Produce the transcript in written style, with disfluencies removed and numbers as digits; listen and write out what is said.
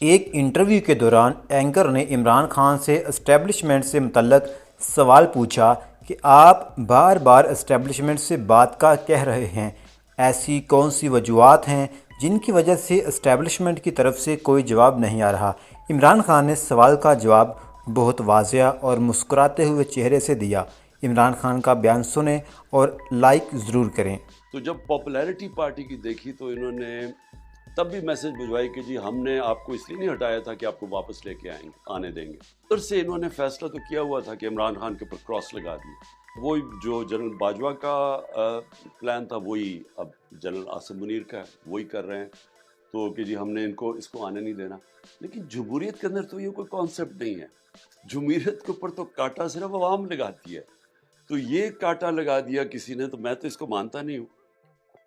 ایک انٹرویو کے دوران اینکر نے عمران خان سے اسٹیبلشمنٹ سے متعلق سوال پوچھا کہ آپ بار بار اسٹیبلشمنٹ سے بات کا کہہ رہے ہیں، ایسی کون سی وجوہات ہیں جن کی وجہ سے اسٹیبلشمنٹ کی طرف سے کوئی جواب نہیں آ رہا؟ عمران خان نے سوال کا جواب بہت واضح اور مسکراتے ہوئے چہرے سے دیا۔ عمران خان کا بیان سنیں اور لائک ضرور کریں۔ تو جب پاپولیرٹی پارٹی کی دیکھی تو انہوں نے تب بھی میسج بھجوائی کہ جی ہم نے آپ کو اس لیے نہیں ہٹایا تھا کہ آپ کو واپس لے کے آنے دیں گے۔ ادھر سے انہوں نے فیصلہ تو کیا ہوا تھا کہ عمران خان کے اوپر کراس لگا دی۔ وہی جو جنرل باجوہ کا پلان تھا وہی اب جنرل عاصم منیر کا ہے، وہی کر رہے ہیں، تو کہ جی ہم نے اس کو آنے نہیں دینا۔ لیکن جمہوریت کے اندر تو یہ کوئی کانسیپٹ نہیں ہے۔ جمہوریت کے اوپر تو کاٹا صرف عوام لگاتی ہے، تو یہ کاٹا لگا دیا کسی نے، تو میں تو اس کو مانتا نہیں ہوں۔